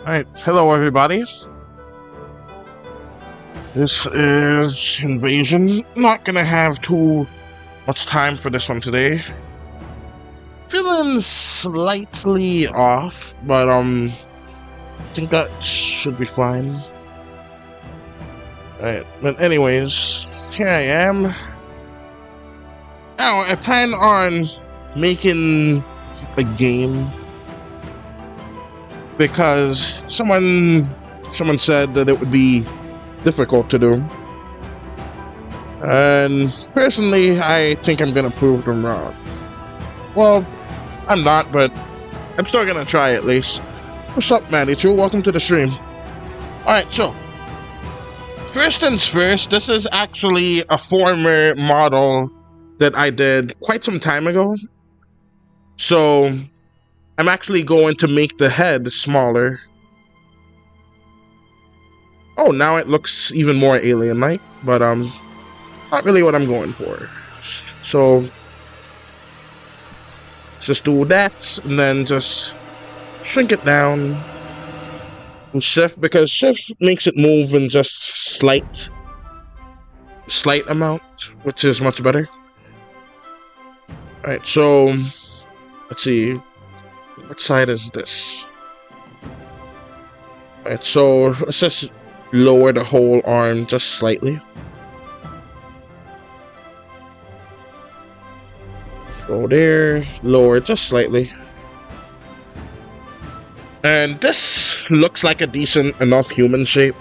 Alright, hello everybody. This is Invasion. Not gonna have too much time for this one today. Feeling slightly off, but I think that should be fine. Alright, but anyways, here I am. Now, I plan on making a game because someone said that it would be difficult to do, and personally I think I'm gonna prove them wrong. Well, I'm not, but I'm still gonna try at least. What's up, Manichu? Welcome to the stream. Alright, so first things first, this is actually a former model that I did quite some time ago, so I'm actually going to make the head smaller. Oh, now it looks even more alien-like, but not really what I'm going for. So let's just do that, and then just shrink it down. And shift, because shift makes it move in just slight amount, which is much better. Alright, so let's see. What side is this? Alright, so let's just lower the whole arm just slightly. Go there, lower just slightly. And this looks like a decent enough human shape.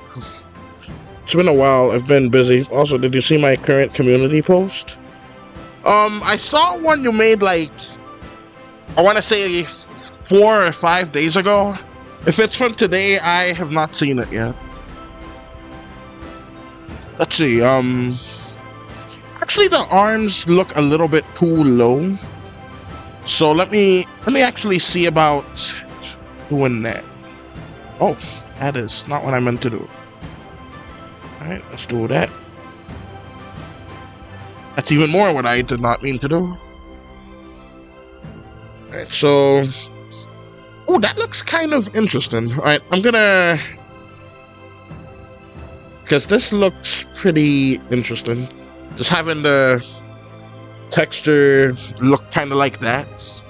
It's been a while, I've been busy. Also, did you see my current community post? I saw one you made like, I want to say 4 or 5 days ago. If it's from today, I have not seen it yet. Let's see, actually the arms look a little bit too low. So let me actually see about doing that. Oh, that is not what I meant to do. Alright, let's do that. That's even more what I did not mean to do. Alright, so oh, that looks kind of interesting. Alright, I'm gonna, because this looks pretty interesting. Just having the texture look kind of like that.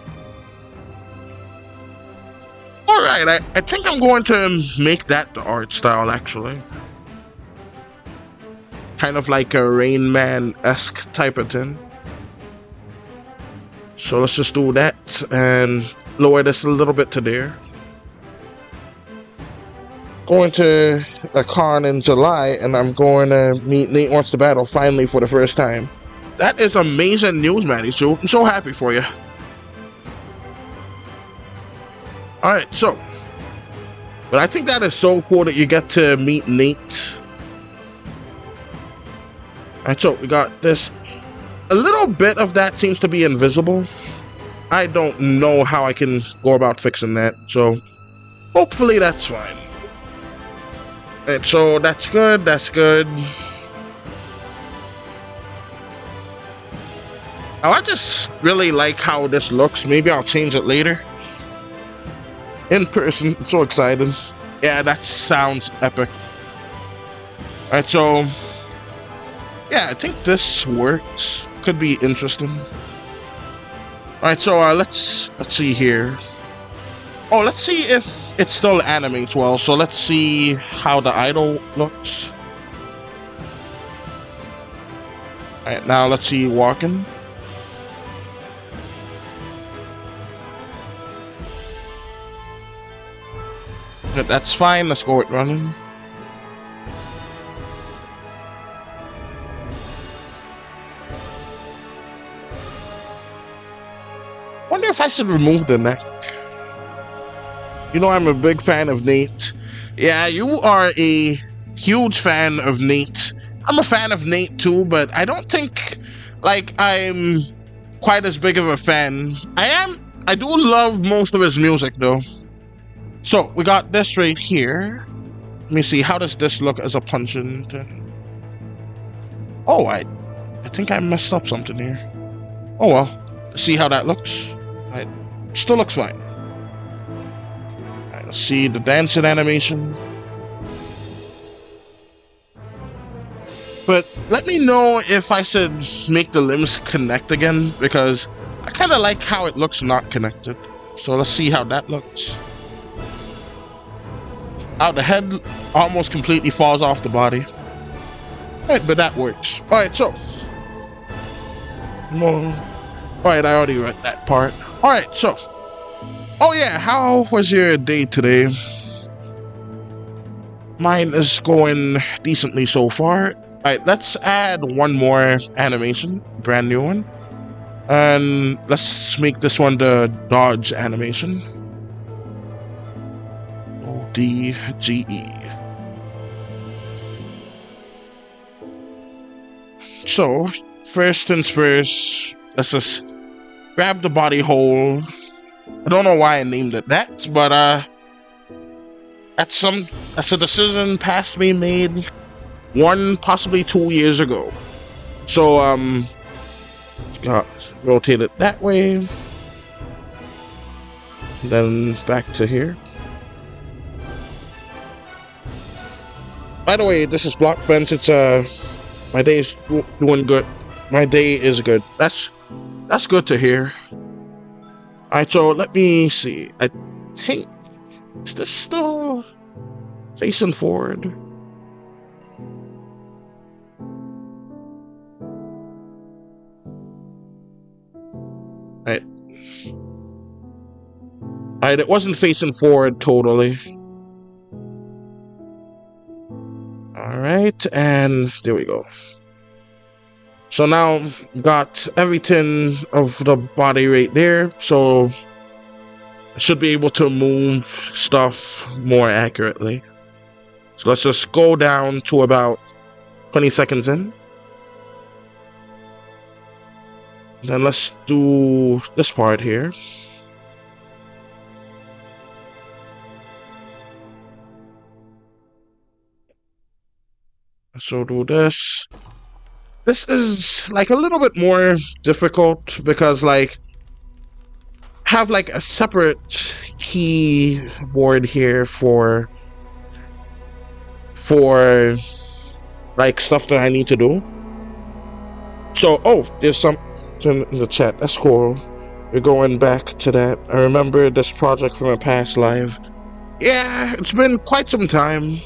Alright, I think I'm going to make that the art style, actually. Kind of like a Rain Man-esque type of thing. So let's just do that and lower this a little bit to there. Going to a con in July, and I'm going to meet Nate Wants to Battle finally for the first time. That is amazing news, Matty. So I'm so happy for you. Alright, so, but I think that is so cool that you get to meet Nate. Alright, so we got this. A little bit of that seems to be invisible. I don't know how I can go about fixing that, so hopefully that's fine. Alright, so that's good, that's good. Now, I just really like how this looks. Maybe I'll change it later. In person, I'm so excited. Yeah, that sounds epic. Alright, so yeah, I think this works. Could be interesting. Alright, so let's see here. Oh, let's see if it still animates well. So let's see how the idol looks. Alright, now let's see walking. That's fine, let's go with running. Wonder if I should remove the neck. You know, I'm a big fan of Nate. Yeah, you are a huge fan of Nate. I'm a fan of Nate too, but I don't think, like, I'm quite as big of a fan. I do love most of his music though. So, we got this right here. Let me see, how does this look as a punch-in thing? Oh, I think I messed up something here. Oh well, see how that looks. It still looks fine. Let's see the dancing animation. But let me know if I should make the limbs connect again, because I kind of like how it looks not connected. So let's see how that looks. The head almost completely falls off the body. Alright, but that works. Alright, so. Alright, I already read that part. Alright, so. Oh yeah, how was your day today? Mine is going decently so far. Alright, let's add one more animation, brand new one. And let's make this one the dodge animation. O-D-G-E. So, first things first, let's just grab the body hole. I don't know why I named it that, but that's a decision past me made 1, possibly 2 years ago. So rotate it that way, then back to here. By the way, this is Blockbench. It's my day is doing good. My day is good. That's good to hear. Alright, so let me see. I think, is this still facing forward? Alright, it wasn't facing forward totally. Alright, and there we go. So now got everything of the body right there, so I should be able to move stuff more accurately. So let's just go down to about 20 seconds in. Then let's do this part here. So do this. This is like a little bit more difficult because like have like a separate keyboard here for like stuff that I need to do. So there's something in the chat. That's cool. We're going back to that. I remember this project from a past live. Yeah, it's been quite some time.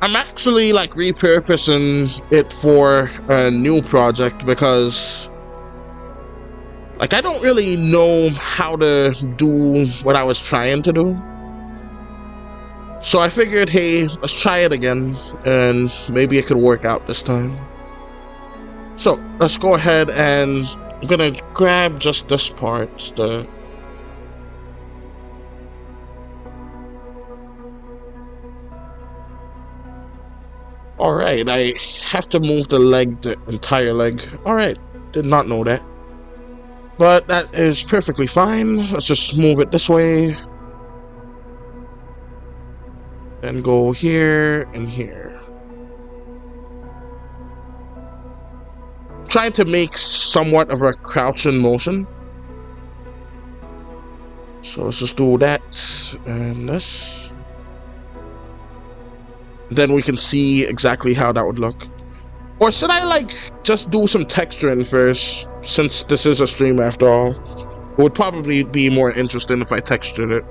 I'm actually like repurposing it for a new project because like I don't really know how to do what I was trying to do. So I figured, hey, let's try it again and maybe it could work out this time. So let's go ahead and I'm gonna grab just this part, Alright, I have to move the leg, the entire leg. Alright, did not know that. But that is perfectly fine. Let's just move it this way. Then go here and here. Trying to make somewhat of a crouching motion. So let's just do that and this. Then we can see exactly how that would look. Or should I like just do some texturing first, since this is a stream after all? It would probably be more interesting if I textured it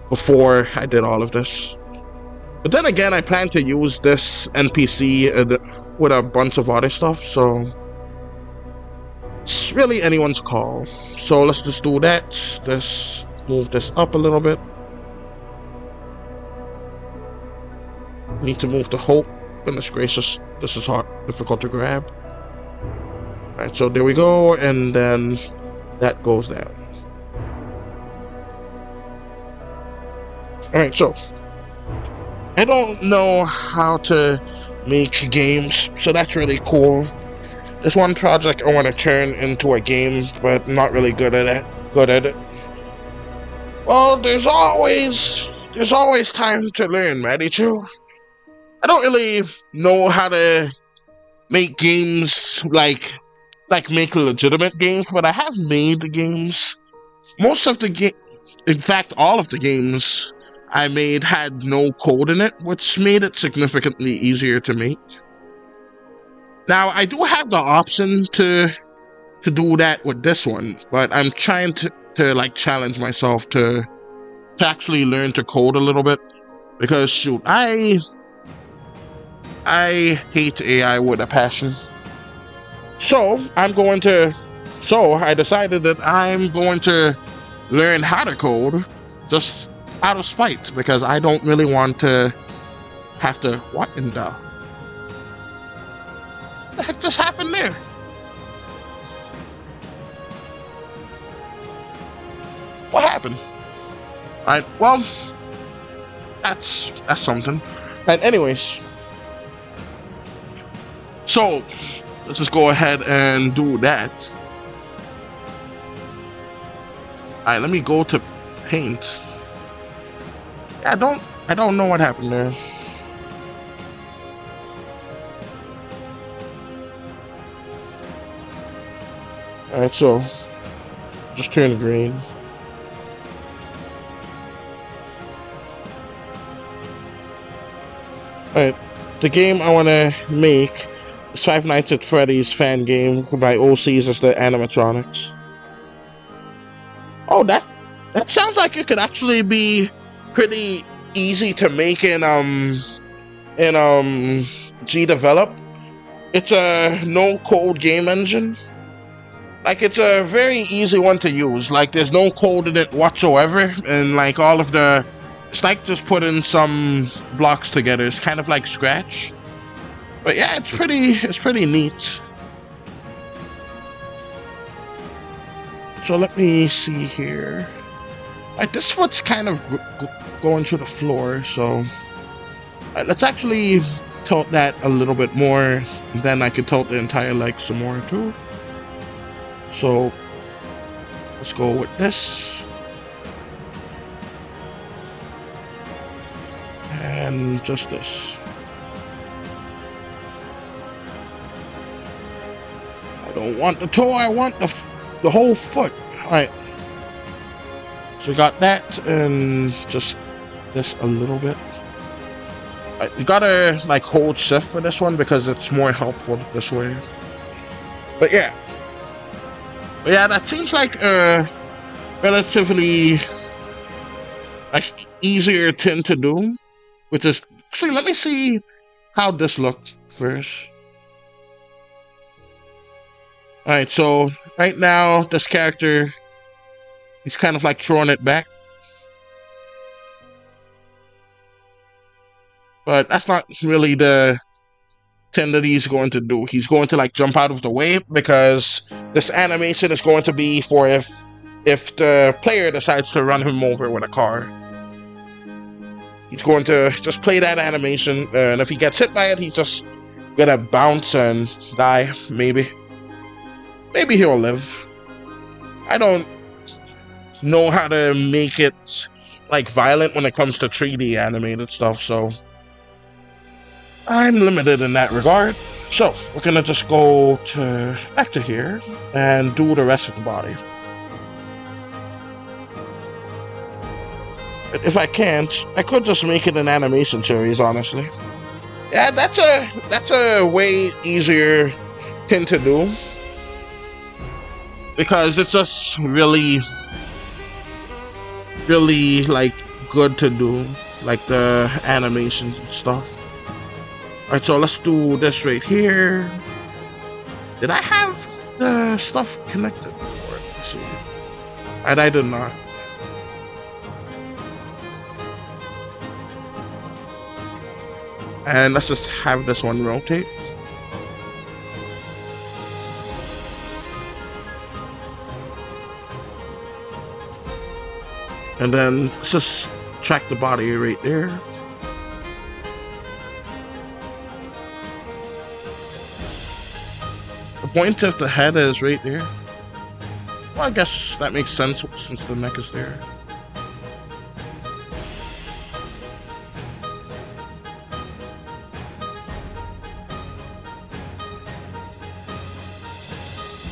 before I did all of this. But then again, I plan to use this NPC with a bunch of other stuff, so it's really anyone's call. So let's just do that. Let's move this up a little bit. Need to move the hope. Goodness gracious, this is hard, difficult to grab. Alright, so there we go, and then that goes down. Alright, so I don't know how to make games, so that's really cool. There's one project I want to turn into a game, but I'm not really good at it. Well, there's always time to learn, Manichu. I don't really know how to make games like make legitimate games, but I have made games. Most of the in fact, all of the games I made had no code in it, which made it significantly easier to make. Now, I do have the option to do that with this one, but I'm trying to like challenge myself to actually learn to code a little bit, because shoot, I hate AI with a passion. So I decided that I'm going to learn how to code just out of spite, because I don't really want to have to, what in the heck just happened there? What happened? Alright, well, that's something. And anyways, so let's just go ahead and do that. Alright, let me go to paint. I don't know what happened there. Alright, so just turn green. Alright, the game I want to make is Five Nights at Freddy's fan game. My OCs is the animatronics. Oh, that sounds like it could actually be pretty easy to make in GDevelop. It's a no-code game engine. Like, it's a very easy one to use. Like, there's no code in it whatsoever, and like all of the, it's like just putting some blocks together. It's kind of like Scratch. But yeah, it's pretty neat. So let me see here. This foot's kind of going through the floor, so let's actually tilt that a little bit more. Then I could tilt the entire leg some more too. So let's go with this. And just this. I don't want the toe, I want the whole foot. Alright. So we got that and just this a little bit. You gotta like hold shift for this one because it's more helpful this way. But yeah. That seems like a relatively like easier thing to do. Which is actually, let me see how this looks first. Alright, so right now this character, he's kind of like throwing it back. But that's not really the thing that he's going to do. He's going to like jump out of the way because this animation is going to be for if the player decides to run him over with a car. He's going to just play that animation, and if he gets hit by it, he's just gonna bounce and die, maybe. Maybe he'll live. I don't know how to make it like violent when it comes to 3D animated stuff, so I'm limited in that regard. So we're gonna just go back to here and do the rest of the body. But if I can't, I could just make it an animation series, honestly. Yeah, that's a way easier thing to do. Because it's just really like good to do, like the animation and stuff. Alright, so let's do this right here. Did I have the stuff connected before? Let's see. And I did not. And let's just have this one rotate. And then let's just track the body right there. The point of the head is right there. Well, I guess that makes sense since the neck is there.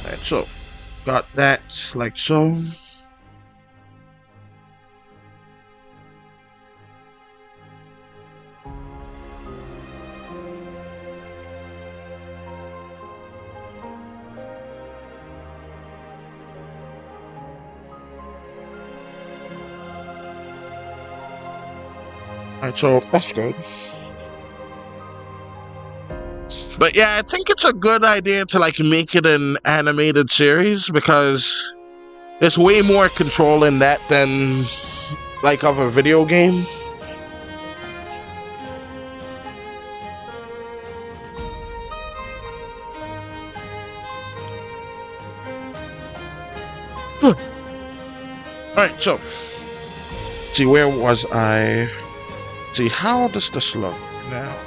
Alright, so got that like so. Alright, so that's good. But yeah, I think it's a good idea to like make it an animated series because there's way more control in that than like of a video game. Alright, so see, where was I? See, how does this look now?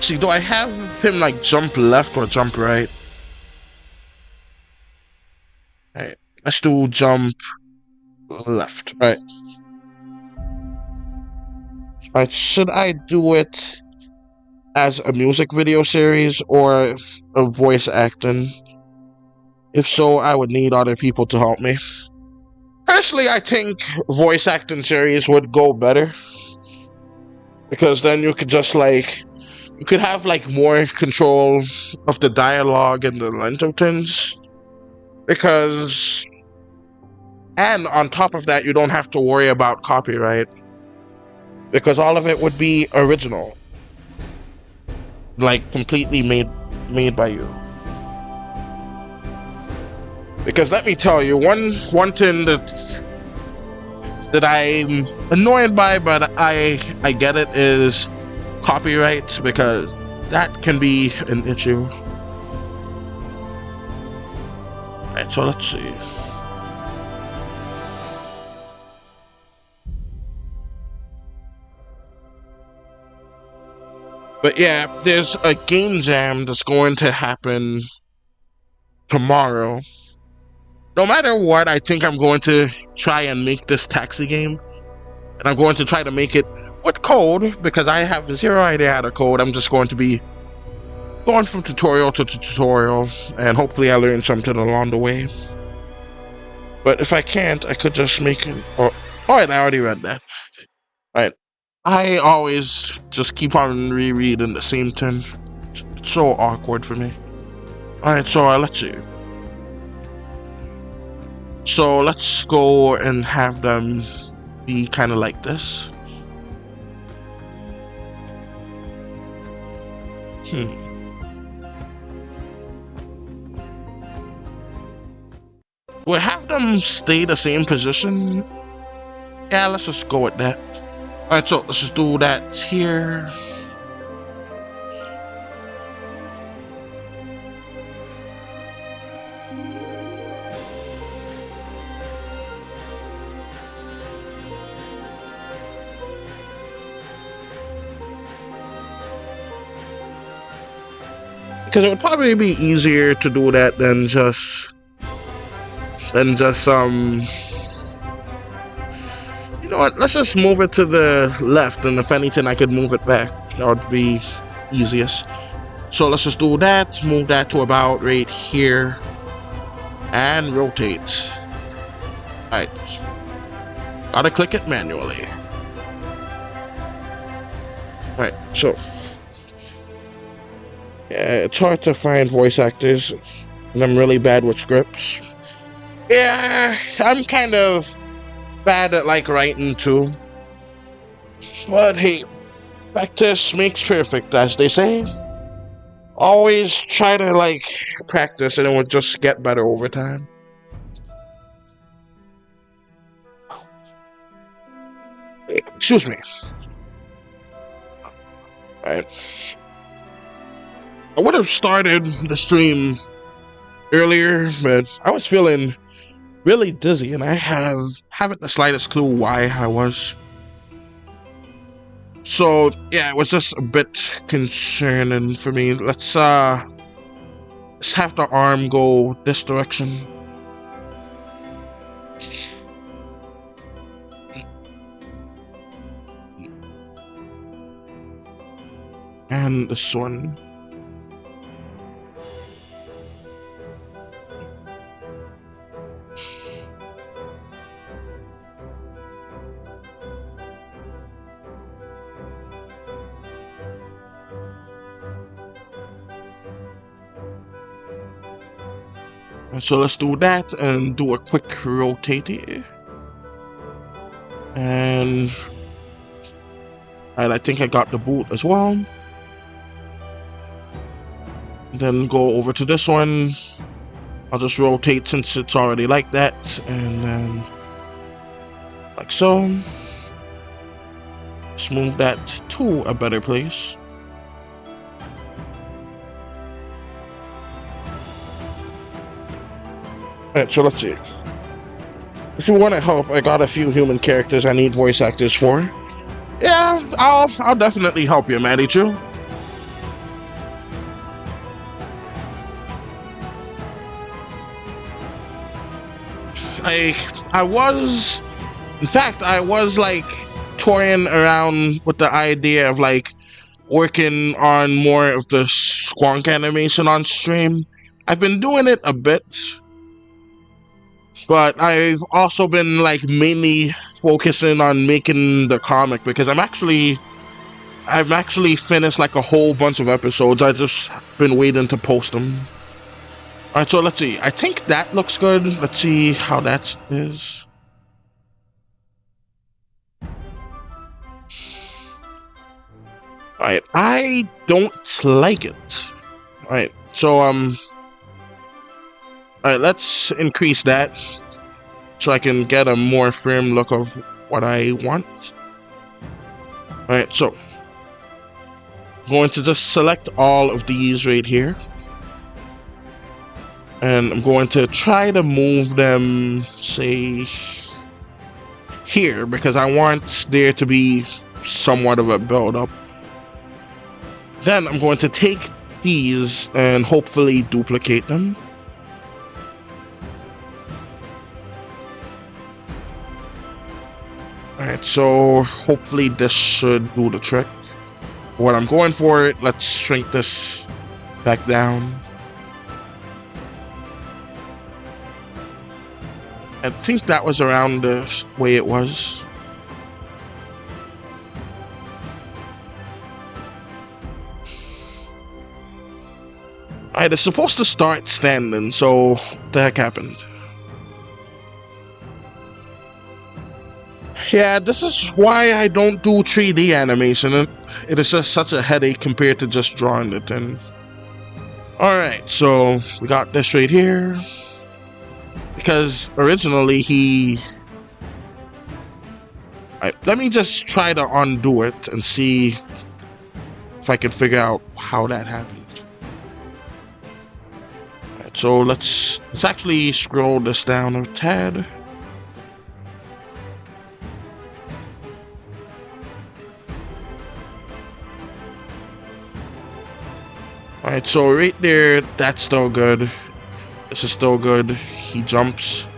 See, do I have him like jump left or jump right? Alright, let's do jump left. Alright, should I do it as a music video series or a voice acting? If so, I would need other people to help me. Personally, I think voice acting series would go better because then you could just like you could have like more control of the dialogue and the length of things. Because and on top of that, you don't have to worry about copyright because all of it would be original. Like completely made by you. Because let me tell you, one thing that I'm annoyed by, but I get it, is copyright, because that can be an issue. Right, so let's see. But yeah, there's a game jam that's going to happen tomorrow. No matter what, I think I'm going to try and make this taxi game. And I'm going to try to make it with code, because I have zero idea how to code. I'm just going to be going from tutorial to tutorial, and hopefully I learn something along the way. But if I can't, I could just make it... Oh, alright, I already read that. Alright. I always just keep on rereading the same thing. It's so awkward for me. Alright, so let's see. So let's go and have them be kind of like this. We'll have them stay the same position. Yeah, let's just go with that. Alright, so let's just do that here. Because it would probably be easier to do that than just you know what, let's just move it to the left, and if anything I could move it back. That would be easiest. So let's just do that, move that to about right here, and rotate. Alright, gotta click it manually. Alright, so yeah, it's hard to find voice actors, and I'm really bad with scripts. Yeah, I'm kind of bad at like writing too. But hey, practice makes perfect, as they say. Always try to like practice, and it will just get better over time. Excuse me. Alright. I would have started the stream earlier, but I was feeling really dizzy, and I haven't the slightest clue why I was. So yeah, it was just a bit concerning for me. Let's have the arm go this direction. And this one. So let's do that and do a quick rotate here. And I think I got the boot as well. Then go over to this one. I'll just rotate since it's already like that, and then like so. Let's move that to a better place. Alright, so let's see. If you want to help, I got a few human characters I need voice actors for. Yeah, I'll definitely help you, Maddie Chu. I was like toying around with the idea of like working on more of the squonk animation on stream. I've been doing it a bit, but I've also been like mainly focusing on making the comic because I've actually finished like a whole bunch of episodes. I just been waiting to post them. Alright, so let's see. I think that looks good. Let's see how that is. Alright, I don't like it. Alright, so alright, let's increase that so I can get a more firm look of what I want. Alright, so I'm going to just select all of these right here. And I'm going to try to move them, say, here, because I want there to be somewhat of a build-up. Then I'm going to take these and hopefully duplicate them. Alright, so hopefully this should do the trick. What I'm going for, let's shrink this back down. I think that was around the way it was. Alright, it's supposed to start standing, so what the heck happened? Yeah, this is why I don't do 3D animation. It is just such a headache compared to just drawing it in. Alright, so we got this right here. Because originally let me just try to undo it and see if I can figure out how that happened. Alright, so let's actually scroll this down a tad. Alright, so right there, that's still good. This is still good. He jumps.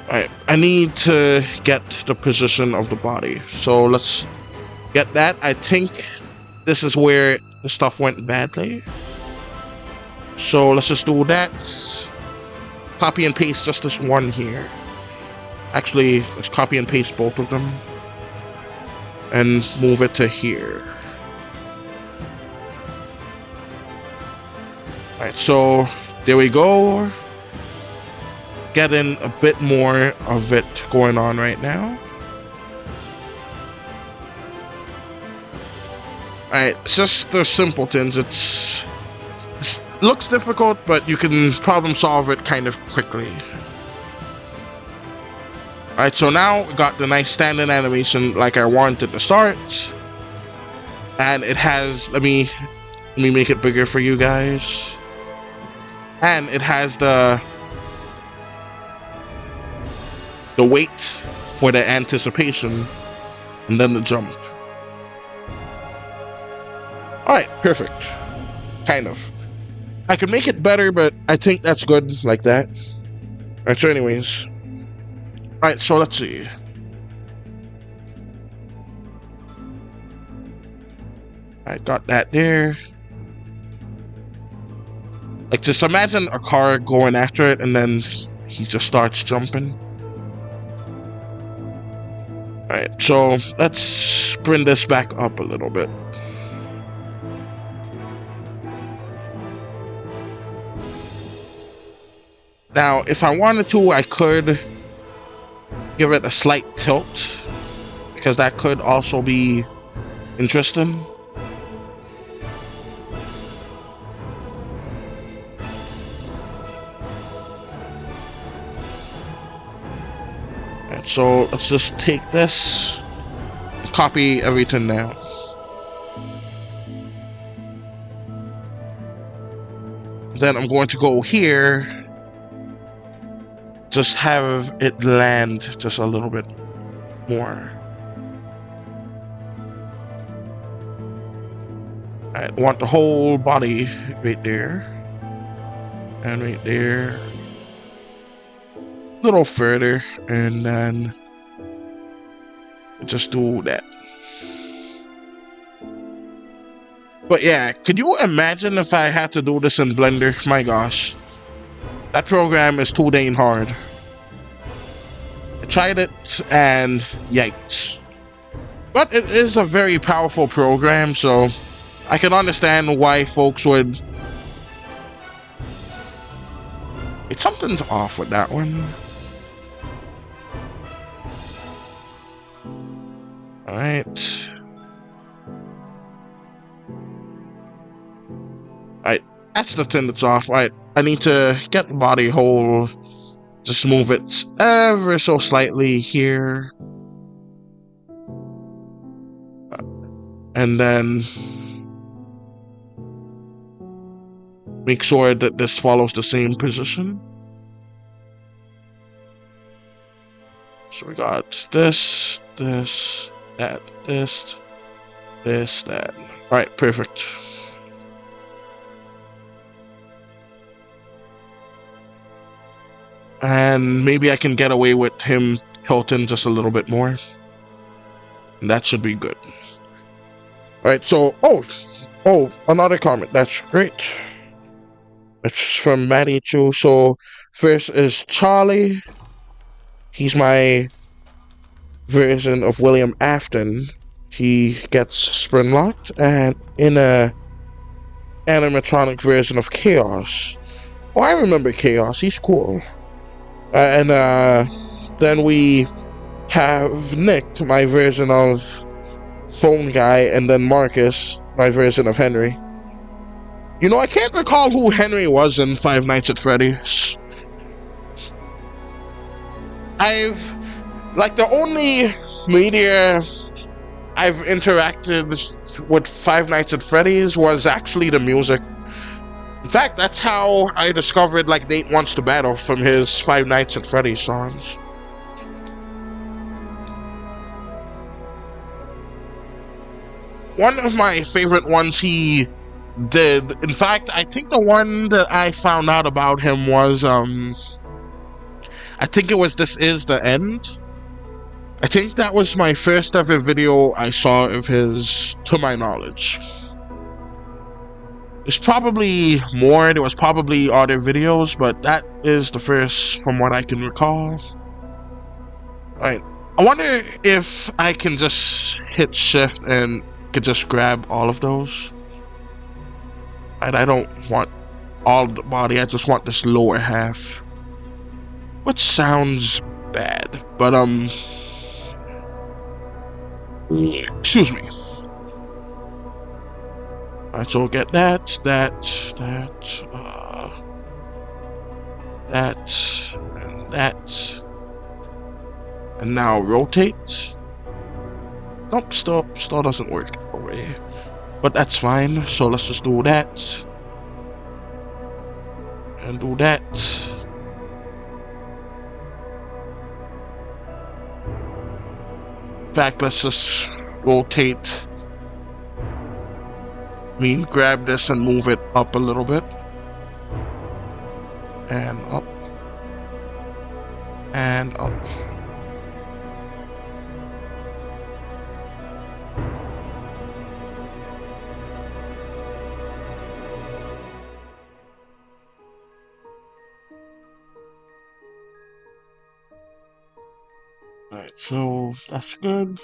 Alright, I need to get the position of the body. So let's get that. I think this is where the stuff went badly. So let's just do that. Copy and paste just this one here. Actually, let's copy and paste both of them. And move it to here. Alright, so there we go. Getting a bit more of it going on right now. Alright, it's just the simple things. It looks difficult, but you can problem solve it kind of quickly. Alright, so now we got the nice standing animation like I wanted to start. And it has, let me make it bigger for you guys. And it has the wait for the anticipation and then the jump. Alright, perfect. Kind of. I could make it better, but I think that's good like that. Alright, so anyways. Alright, so let's see. I got that there. Like, just imagine a car going after it and then he just starts jumping. Alright, so let's bring this back up a little bit. Now, if I wanted to, I could give it a slight tilt, because that could also be interesting. And so let's just take this, copy everything now. Then I'm going to go here, just have it land just a little bit more. I want the whole body right there, and right there, a little further, and then just do that. But yeah, could you imagine if I had to do this in Blender? My gosh, that program is too dang hard. I tried it and yikes. But it is a very powerful program, so I can understand why folks would... Something's off with that one. Alright. That's the thing that's off. Right, I need to get the body whole. Just move it ever so slightly here. And then make sure that this follows the same position. So we got this, this, that, this, that. Alright, perfect. And maybe I can get away with him tilting just a little bit more. And that should be good. Alright, so, oh, another comment. That's great. It's from Maddie too. So, first is Charlie. He's my version of William Afton. He gets spring locked, and in a animatronic version of Chaos. Oh, I remember Chaos. He's cool. And then we have Nick, my version of Phone Guy, and then Marcus, my version of Henry. You know, I can't recall who Henry was in Five Nights at Freddy's. The only media I've interacted with Five Nights at Freddy's was actually the music. In fact, that's how I discovered, like, Nate Wants to Battle from his Five Nights at Freddy's songs. One of my favorite ones he did, in fact, I think the one that I found out about him was, I think it was This Is the End. I think that was my first ever video I saw of his, to my knowledge. There's probably more, there was probably other videos, but that is the first from what I can recall. Alright, I wonder if I can just hit shift and could just grab all of those. And I don't want all the body, I just want this lower half. Which sounds bad, but excuse me. Alright, so get that, and that. And now rotate. Nope, still doesn't work away. But that's fine, so let's just do that. And do that. In fact, let's just rotate. Grab this and move it up a little bit. And up. And up. Alright, so that's good.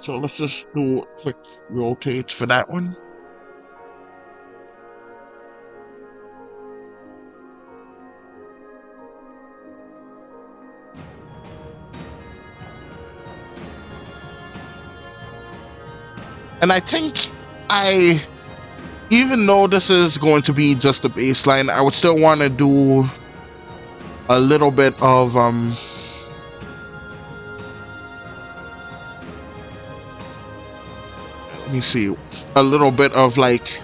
So let's just do a quick rotate for that one. And I think even though this is going to be just a baseline, I would still want to do a little bit of let me see, a little bit of like,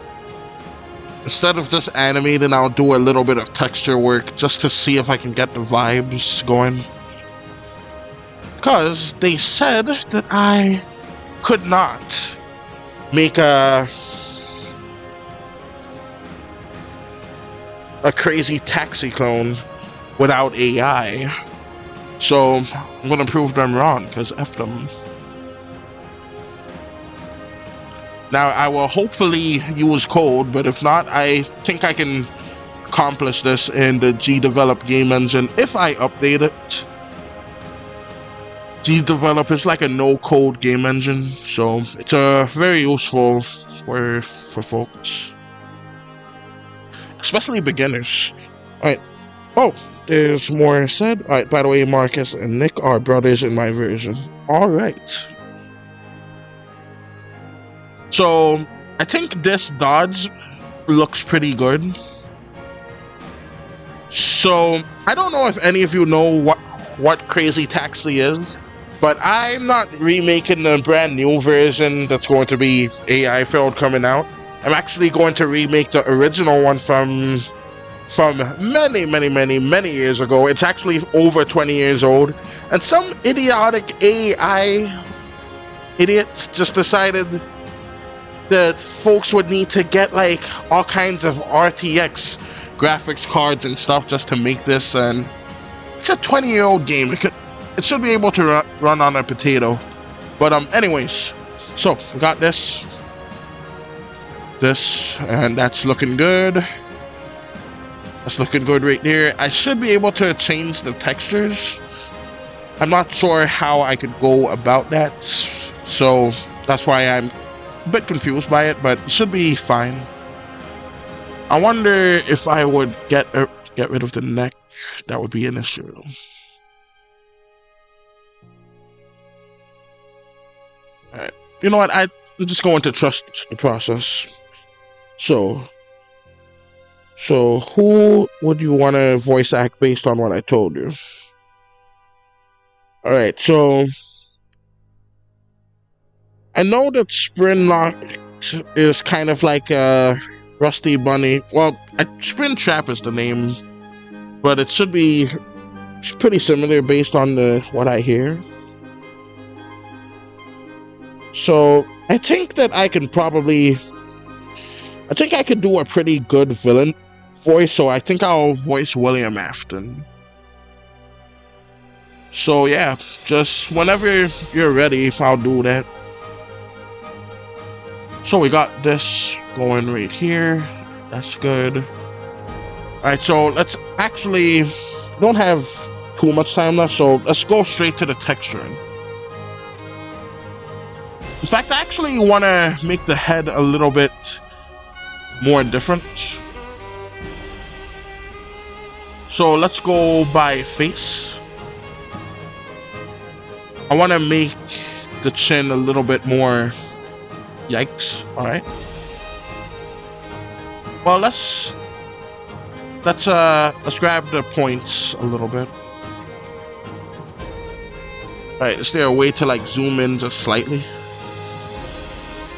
instead of just animating, I'll do a little bit of texture work just to see if I can get the vibes going. Because they said that I could not make a crazy taxi clone without AI. So I'm gonna prove them wrong, because F them. Now I will hopefully use code, but if not, I think I can accomplish this in the G-Develop game engine if I update it. G-Develop is like a no-code game engine, so it's very useful for folks, especially beginners. Alright. Oh, there's more said. Alright, by the way, Marcus and Nick are brothers in my version. Alright. So, I think this dodge looks pretty good. So, I don't know if any of you know what Crazy Taxi is, but I'm not remaking the brand new version that's going to be AI filled coming out. I'm actually going to remake the original one from many years ago. It's actually over 20 years old, and some idiotic AI idiots just decided that folks would need to get like all kinds of RTX graphics cards and stuff just to make this, and it's a 20-year-old game. It should be able to run on a potato. But anyways, so we got this, and that's looking good. That's looking good right there. I should be able to change the textures. I'm not sure how I could go about that, so that's why I'm a bit confused by it, but it should be fine. I wonder if I would get rid of the neck. That would be an issue. Alright. You know what? I'm just going to trust the process. So who would you want to voice act based on what I told you? Alright, so I know that Sprinlock is kind of like a Rusty Bunny. Well, Spin Trap is the name, but it should be pretty similar based on what I hear. So I think that I could do a pretty good villain voice, so I think I'll voice William Afton. So yeah, just whenever you're ready, I'll do that. So we got this going right here. That's good. Alright, so let's actually, don't have too much time left, so let's go straight to the texturing. In fact, I actually want to make the head a little bit more different. So let's go by face. I want to make the chin a little bit more yikes. Alright. Well, let's grab the points a little bit. Alright, is there a way to like zoom in just slightly?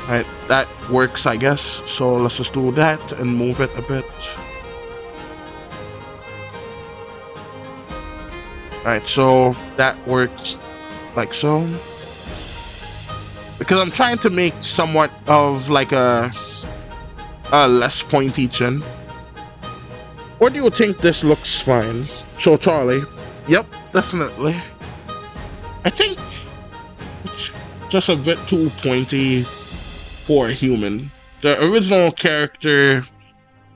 Alright, that works, I guess. So let's just do that and move it a bit. Alright, so that works like so. Because I'm trying to make somewhat of like a less pointy chin. Or do you think this looks fine? So Charlie, yep, definitely. I think it's just a bit too pointy for a human. The original character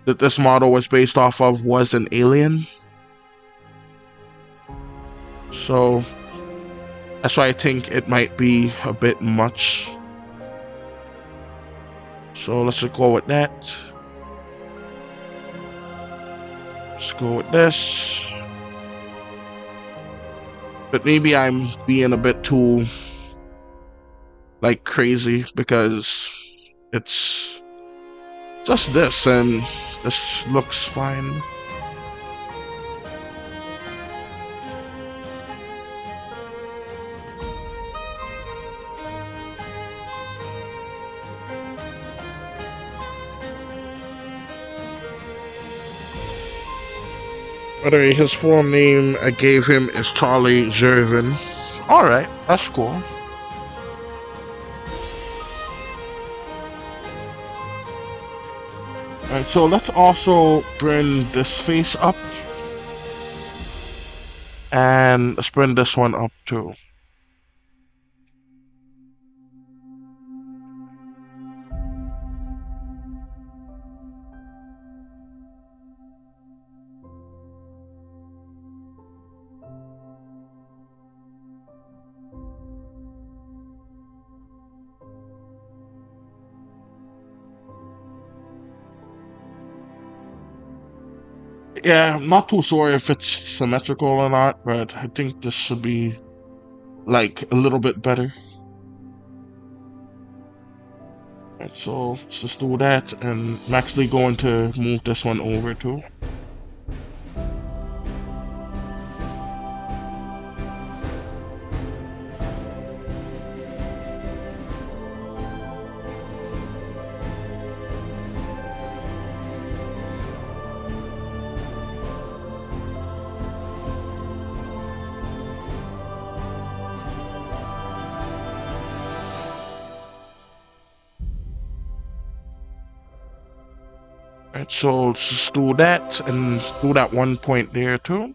that this model was based off of was an alien. So That's why I think it might be a bit much. So let's just go with that. Let's go with this. But maybe I'm being a bit too like crazy because it's just this and this looks fine. By the way, his full name I gave him is Charlie Jervin. Alright, that's cool. Alright, so let's also bring this face up. And let's bring this one up too. Yeah, I'm not too sure if it's symmetrical or not, but I think this should be like a little bit better. Alright, so let's just do that, and I'm actually going to move this one over too. Alright, so let's just do that and do that 1 point there too.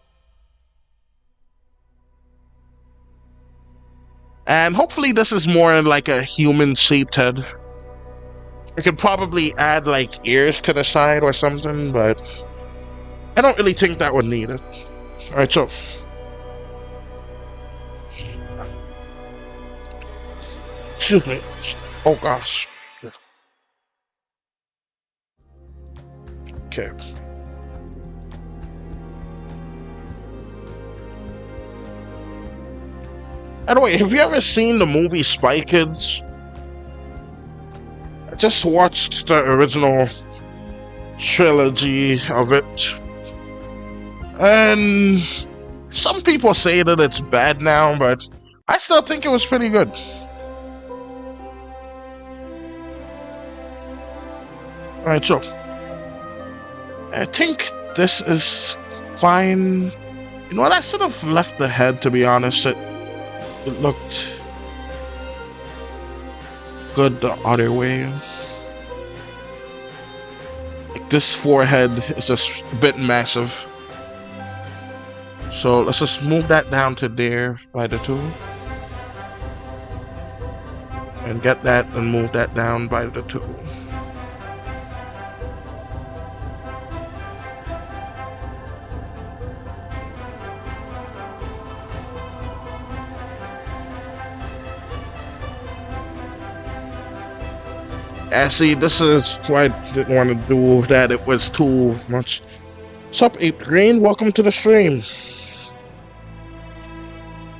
And hopefully this is more like a human-shaped head. I could probably add like ears to the side or something, but I don't really think that would need it. Alright, so excuse me. Oh gosh. Okay. By the way, have you ever seen the movie Spy Kids? I just watched the original trilogy of it. And some people say that it's bad now, but I still think it was pretty good. Alright, so I think this is fine. You know what? I should have left the head, to be honest. It looked good the other way. Like this forehead is just a bit massive. So let's just move that down to there by the two. And get that and move that down by the two. See, this is why I didn't want to do that. It was too much. What's up, Ape Green? Welcome to the stream.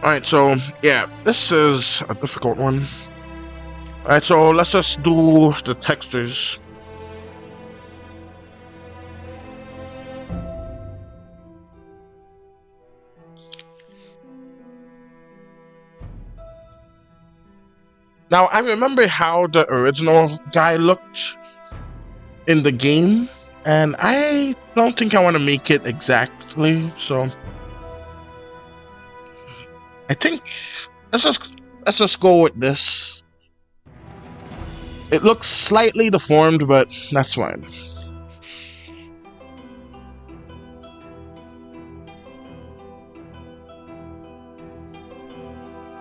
Alright, so, yeah, this is a difficult one. Alright, so let's just do the textures. Now, I remember how the original guy looked in the game, and I don't think I want to make it exactly, so I think let's just go with this. It looks slightly deformed, but that's fine.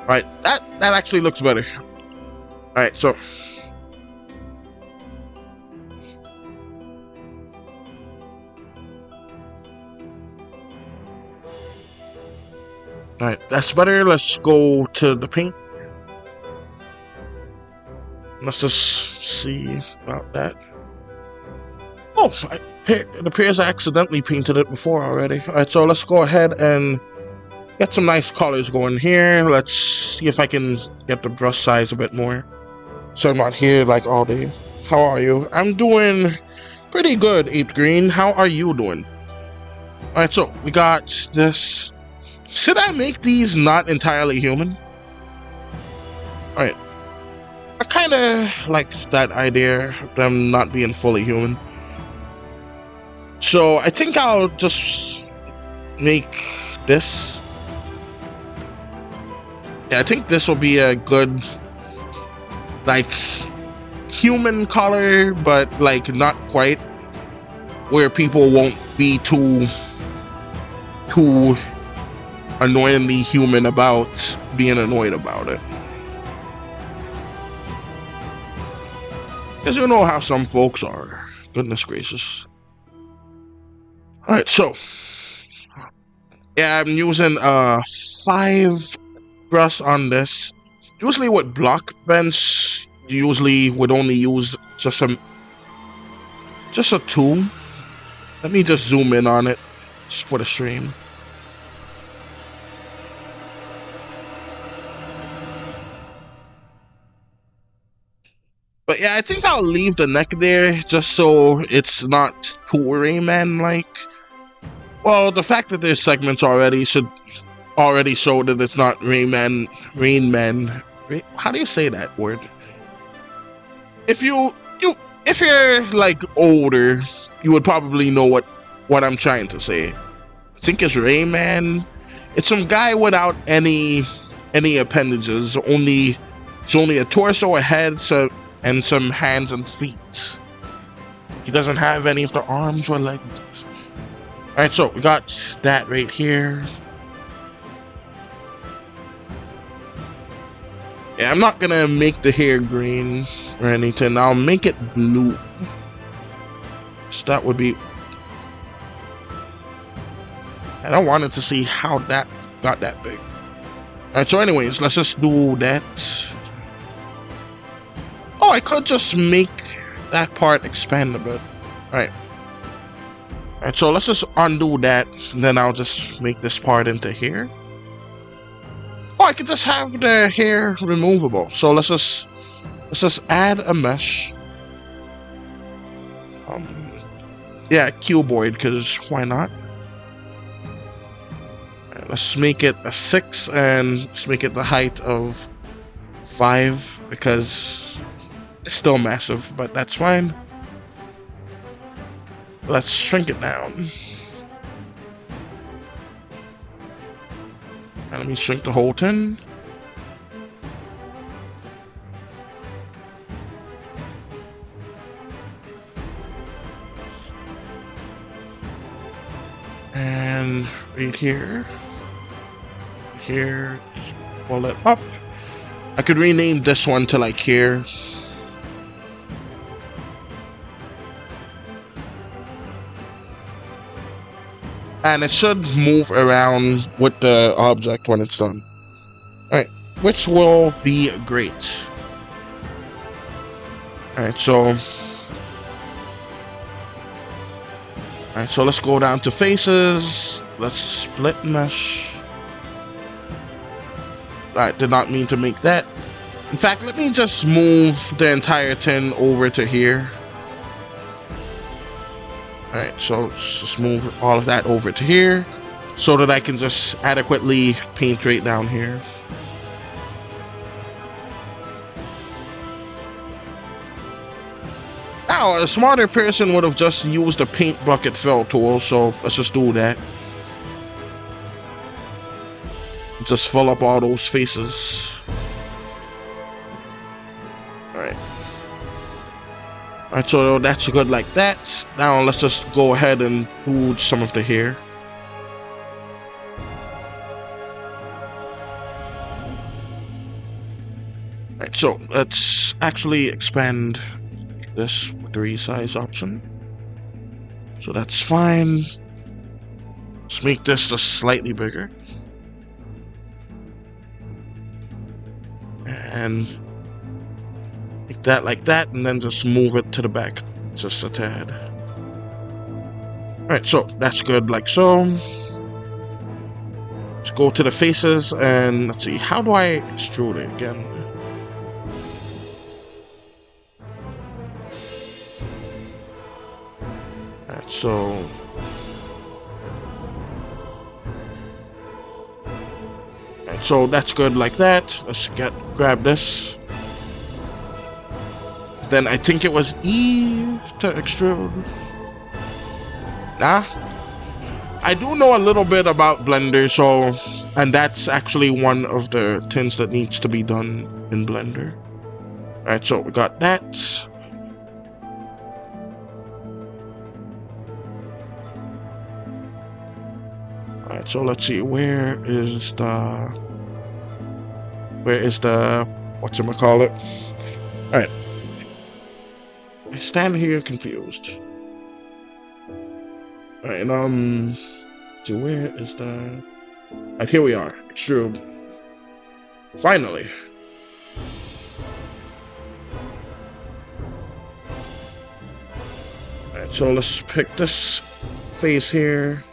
Right, that actually looks better. Alright, so Alright, that's better. Let's go to the paint. Let's just see about that. Oh, it appears I accidentally painted it before already. Alright, so let's go ahead and get some nice colors going here. Let's see if I can get the brush size a bit more, so I'm not here like all day. How are you? I'm doing pretty good, Ape Green. How are you doing? Alright, so we got this. Should I make these not entirely human? Alright. I kind of like that idea of them not being fully human. So I think I'll just make this. Yeah, I think this will be a good, like, human color, but like not quite, where people won't be too annoyingly human about being annoyed about it. Because you know how some folks are. Goodness gracious. Alright, so yeah, I'm using 5 brush on this. Usually with Blockbench, you usually would only use just a 2. Let me just zoom in on it just for the stream. But yeah, I think I'll leave the neck there just so it's not too Rayman-like. Well, the fact that there's segments already should already show that it's not Rain Man. How do you say that word? If you're like older, you would probably know what I'm trying to say. I think it's Rayman. It's some guy without any appendages. It's only a torso, a head, and some hands and feet. He doesn't have any of the arms or legs. Alright, so we got that right here. Yeah, I'm not gonna make the hair green or anything. I'll make it blue. So that would be... And I wanted to see how that got that big. Alright, so anyways, let's just do that. Oh, I could just make that part expand a bit. Alright. Alright, so let's just undo that, and then I'll just make this part into here. Oh, I could just have the hair removable. So let's just add a mesh. Yeah, cuboid, because why not? Right, let's make it a 6, and let's make it the height of 5, because it's still massive, but that's fine. Let's shrink it down. And let me shrink the whole thing. And right here, pull it up. I could rename this one to like here. And it should move around with the object when it's done. Alright, which will be great. Alright, so let's go down to faces. Let's split mesh. I did not mean to make that. In fact, let me just move the entire thing over to here. Alright, so just move all of that over to here so that I can just adequately paint right down here. Now, a smarter person would have just used the paint bucket fill tool, so let's just do that. Just fill up all those faces. Alright. Alright, so that's good like that. Now let's just go ahead and do some of the hair. Alright, so let's actually expand this with the resize option. So that's fine. Let's make this just slightly bigger. and like that, and then just move it to the back just a tad. Alright, so that's good, like so. Let's go to the faces, and let's see, how do I extrude it again? Alright, so so that's good like that. Let's grab this. Then I think it was E to extrude. Nah. I do know a little bit about Blender, so, and that's actually one of the things that needs to be done in Blender. Alright, so we got that. Alright, so let's see, where is the whatchamacallit? Alright. I stand here confused. Alright, so where is the... Alright, here we are. Extrude. Finally. Alright, so let's pick this face here.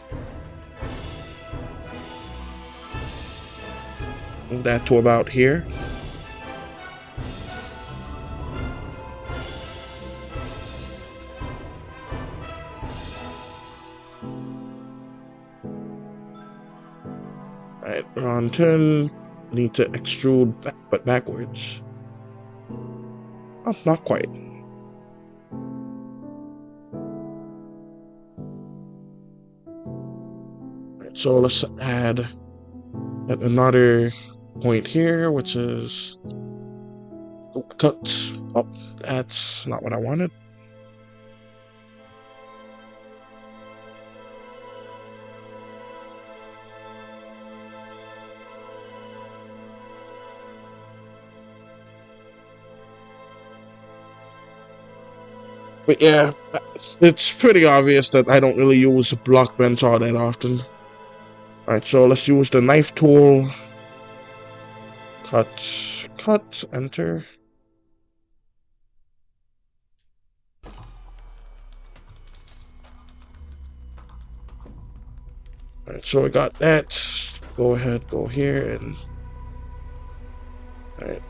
Move that to about here. Alright, on 10, need to extrude but backwards. Oh, not quite. Alright, so let's add another point here, which is cut. Oh, that's not what I wanted. But yeah, it's pretty obvious that I don't really use Blockbench all that often. Alright, so let's use the knife tool. Cut, enter. Alright, so I got that. Go ahead, go here, and... Alright.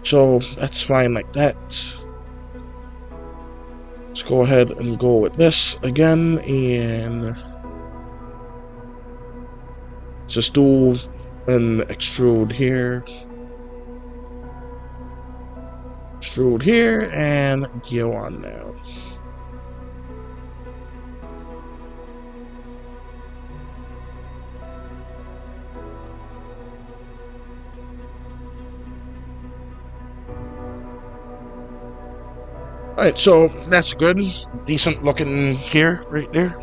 So that's fine like that. Let's go ahead and go with this again, and just do an extrude here. Extrude here, and go on now. Alright, so that's good. Decent looking here, right there.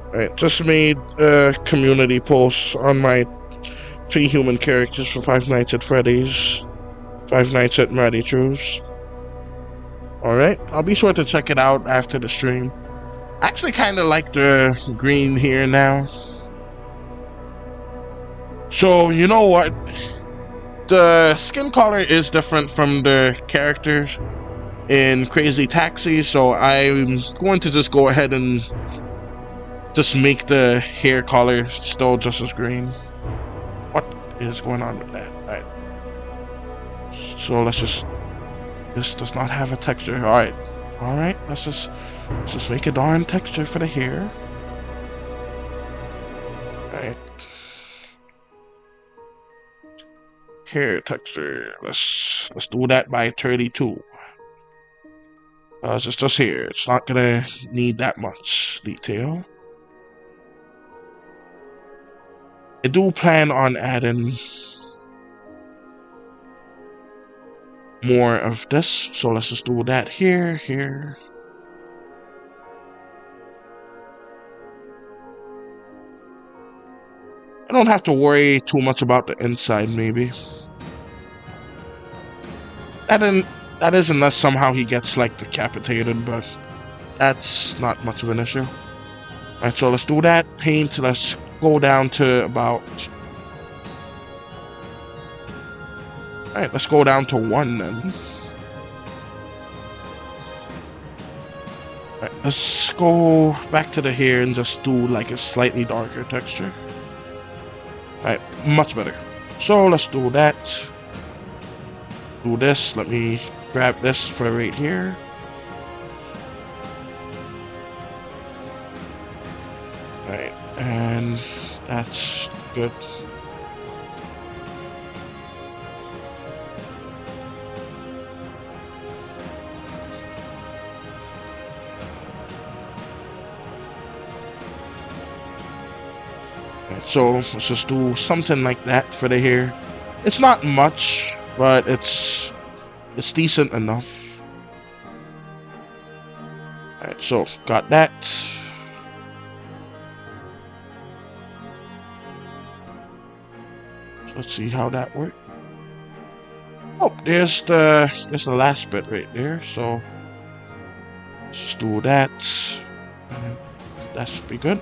Alright, just made a community post on my 3 human characters for Five Nights at Freddy's, Five Nights at Marty True's. Alright, I'll be sure to check it out after the stream. I actually kind of like the green here now. So, you know what? The skin color is different from the characters in Crazy Taxi, so I'm going to just go ahead and just make the hair color still just as green. What is going on with that? Alright. So let's just... This does not have a texture. Alright. Alright, let's just make a darn texture for the hair. Alright. hair texture. Let's do that by 32. It's just here. It's not gonna need that much detail. I do plan on adding more of this, so let's just do that here. I don't have to worry too much about the inside, maybe. That is unless somehow he gets, like, decapitated, but that's not much of an issue. Alright, so let's do that. Paint, let's go down to about... Alright, let's go down to 1 then. Alright, let's go back to the hair and just do like a slightly darker texture. Alright, much better. So let's do that. Do this. Let me grab this for right here. Alright, and that's good. So let's just do something like that for the hair. It's not much, but it's decent enough. Alright, so got that. So let's see how that works. Oh, there's the last bit right there. So let's just do that. That should be good.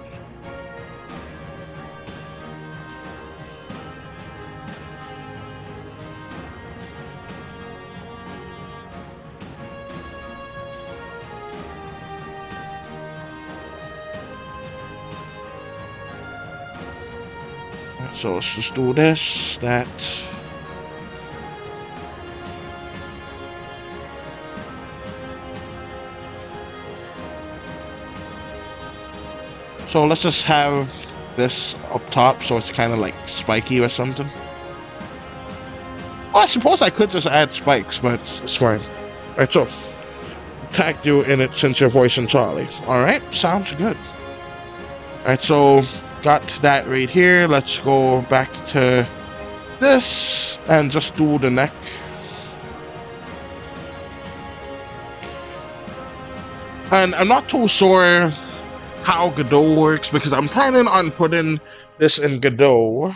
So let's just do this, that. So let's just have this up top so it's kind of like spiky or something. Oh, I suppose I could just add spikes, but it's fine. Alright, so tagged you in it since you're voicing Charlie. Alright, sounds good. Alright, so got that right here. Let's go back to this and just do the neck. And I'm not too sure how Godot works because I'm planning on putting this in Godot.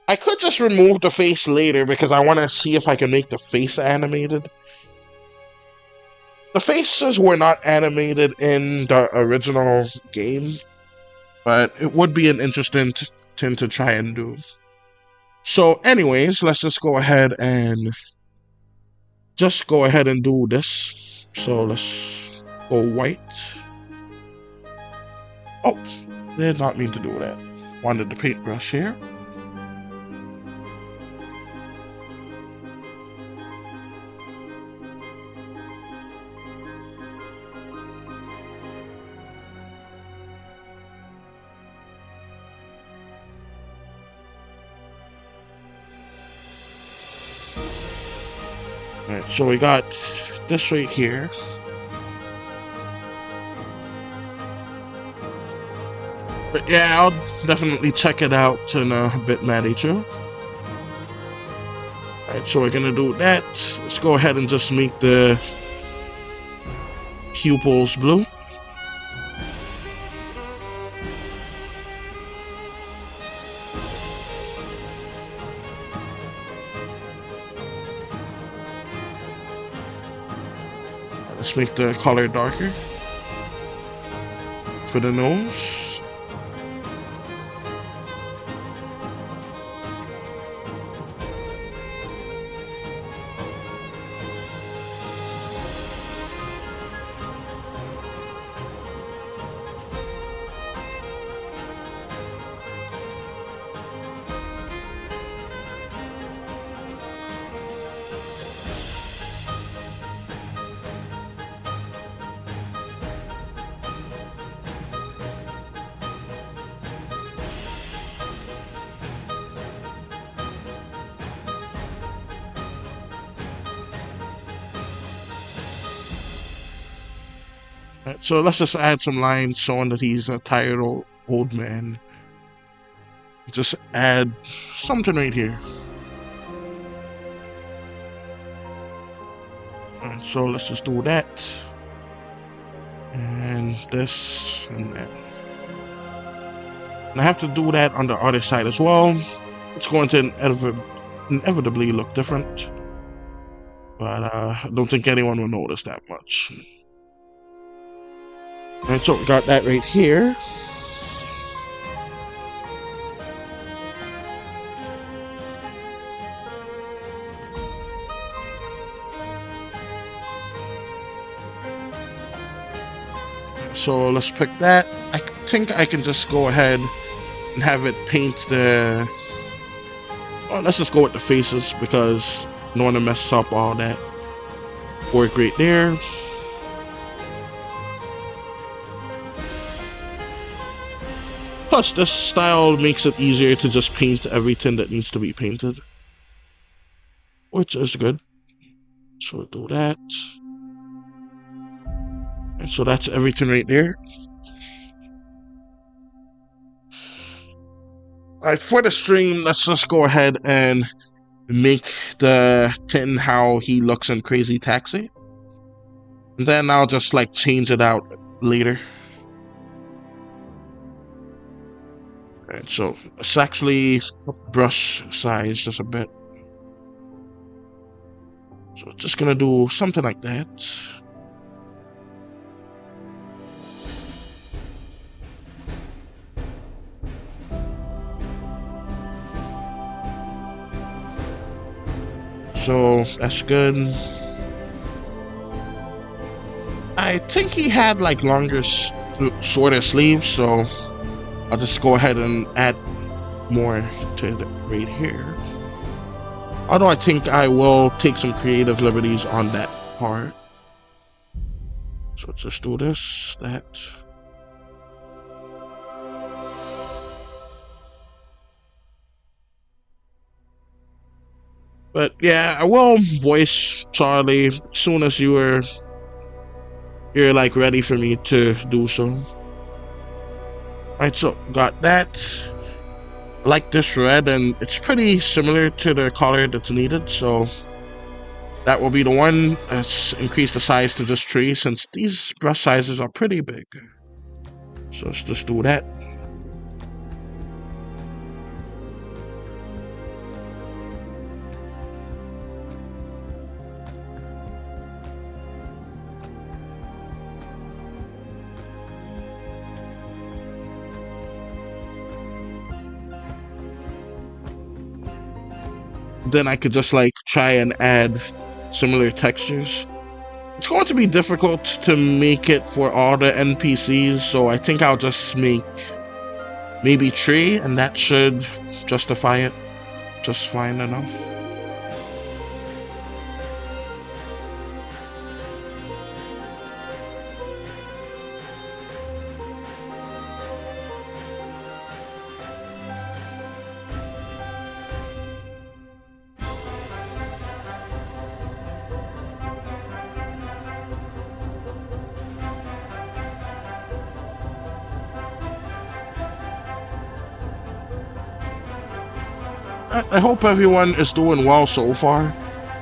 I could just remove the face later because I want to see if I can make the face animated. The faces were not animated in the original game, but it would be an interesting thing to try and do. So anyways, let's just go ahead and do this. So let's go white. Oh, did not mean to do that. Wanted the paintbrush here. Alright, so we got this right here. But yeah, I'll definitely check it out in a bit, Maddie, too. Alright, so we're gonna do that. Let's go ahead and just make the pupils blue. Let's make the color darker for the nose. Alright, so let's just add some lines showing that he's a tired old man. Just add something right here. Alright, so let's just do that. And this and that. And I have to do that on the other side as well. It's going to inevitably look different. But I don't think anyone will notice that much. And so we got that right here. So let's pick that. I think I can just go ahead and have it paint the... Oh, let's just go with the faces because I don't want to mess up all that work right there. Plus, this style makes it easier to just paint everything that needs to be painted, which is good. So we'll do that. And so that's everything right there. Alright, for the stream, let's just go ahead and make the tin how he looks in Crazy Taxi. And then I'll just like change it out later. Alright, so let's actually brush size just a bit. So just gonna do something like that. So that's good. I think he had like longer, shorter sleeves, so I'll just go ahead and add more to it right here. Although I think I will take some creative liberties on that part. So let's just do this, that. But yeah, I will voice Charlie as soon as you're like ready for me to do so. Alright, so got that. I like this red, and it's pretty similar to the color that's needed, so that will be the one. Let's increase the size to just 3 since these brush sizes are pretty big. So let's just do that. Then I could just like try and add similar textures. It's going to be difficult to make it for all the NPCs, so I think I'll just make maybe 3 and that should justify it just fine enough. I hope everyone is doing well so far.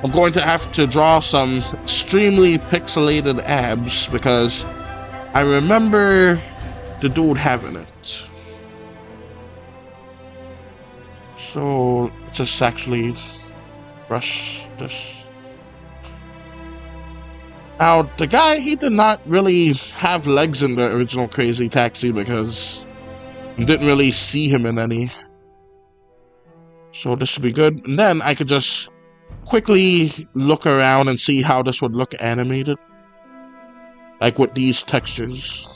I'm going to have to draw some extremely pixelated abs because I remember the dude having it. So let's just actually brush this. Now, the guy, he did not really have legs in the original Crazy Taxi because you didn't really see him in any. So this would be good. And then I could just quickly look around and see how this would look animated. Like with these textures.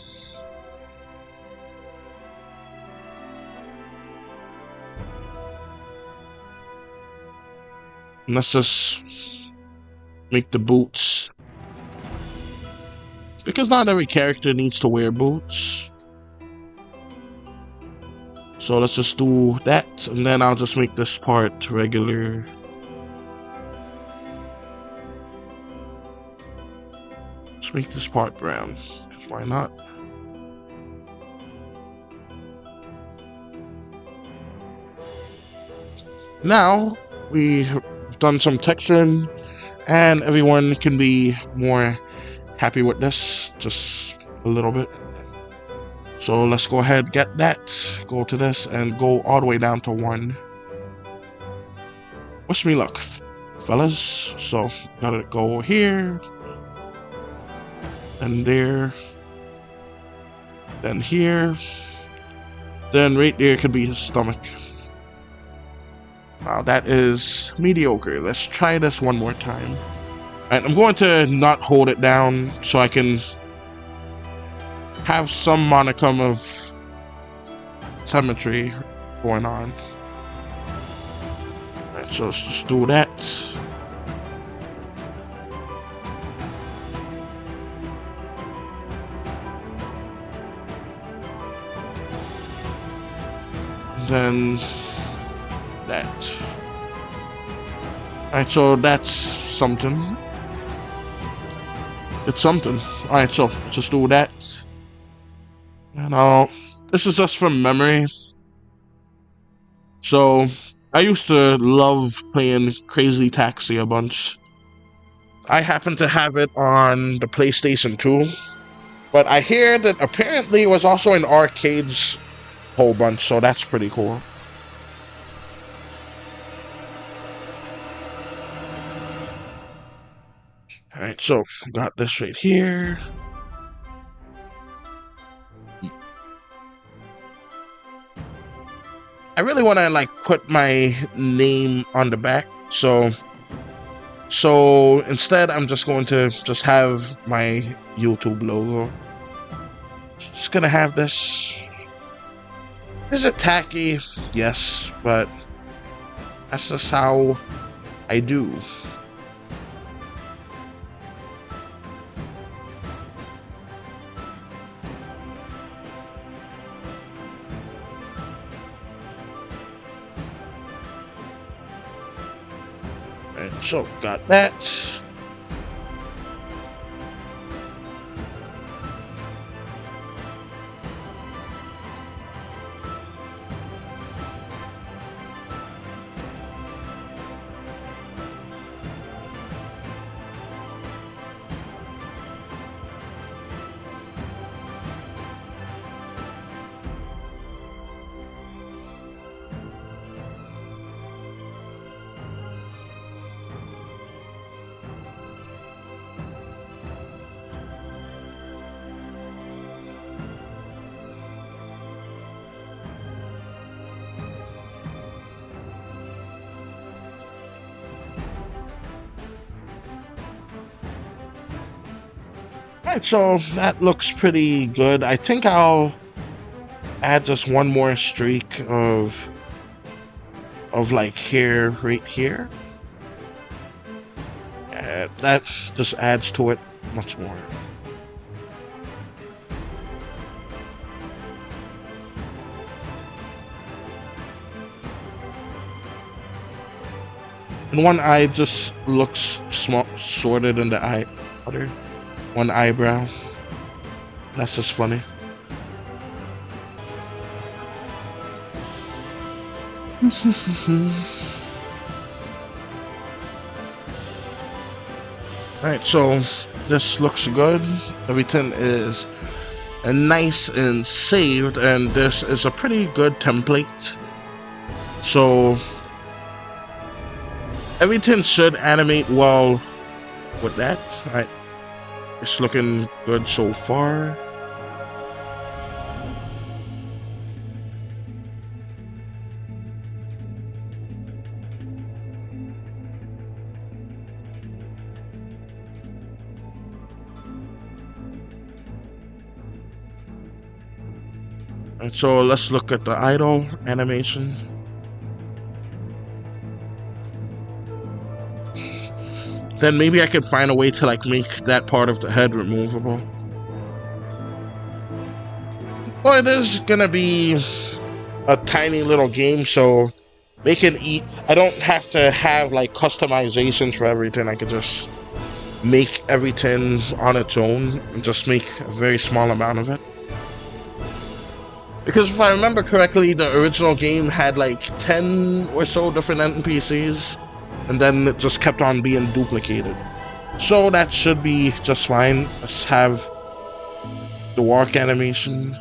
And let's just make the boots. Because not every character needs to wear boots. So let's just do that, and then I'll just make this part regular. Let's make this part brown, because why not? Now we have done some texturing, and everyone can be more happy with this, just a little bit. So let's go ahead, get that, go to this, and go all the way down to 1. Wish me luck, fellas. So gotta go here, and there, then here, then right there could be his stomach. Wow, that is mediocre. Let's try this one more time. Alright, I'm going to not hold it down so I can have some modicum of symmetry going on. Alright, so let's just do that. Then that. Alright, so that's something. It's something. Alright, so let's just do that. And this is just from memory. So I used to love playing Crazy Taxi a bunch. I happen to have it on the PlayStation 2, but I hear that apparently it was also in arcades a whole bunch, so that's pretty cool. Alright, so got this right here. I really want to like put my name on the back, so instead I'm just going to just have my YouTube logo. Just gonna have this. Is it tacky? Yes, but that's just how I do. So, got that. Alright, so that looks pretty good. I think I'll add just one more streak of like hair right here. That just adds to it much more. And one eye just looks shorter than the other. One eyebrow. That's just funny. Alright, so this looks good. Everything is nice and saved, and this is a pretty good template. So everything should animate well with that. Alright. It's looking good so far. And so let's look at the idle animation. Then maybe I could find a way to like make that part of the head removable. Well, it is gonna be a tiny little game, so I don't have to have like customizations for everything. I could just make everything on its own and just make a very small amount of it. Because if I remember correctly, the original game had like 10 or so different NPCs, and then it just kept on being duplicated. So that should be just fine. Let's have the walk animation.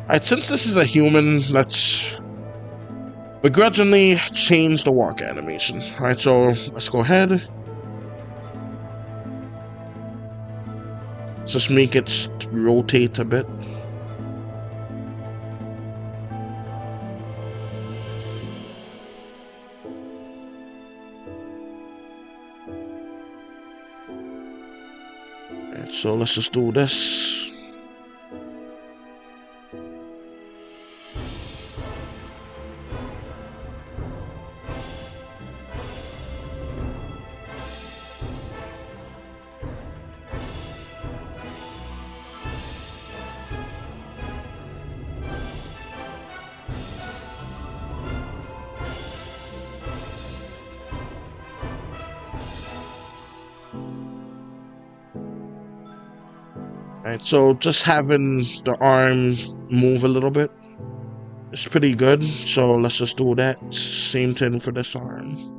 Alright, since this is a human, let's begrudgingly change the walk animation. Alright, so let's go ahead. Let's just make it rotate a bit. Alright, so let's just do this. Alright, so just having the arm move a little bit is pretty good, so let's just do that. Same thing for this arm.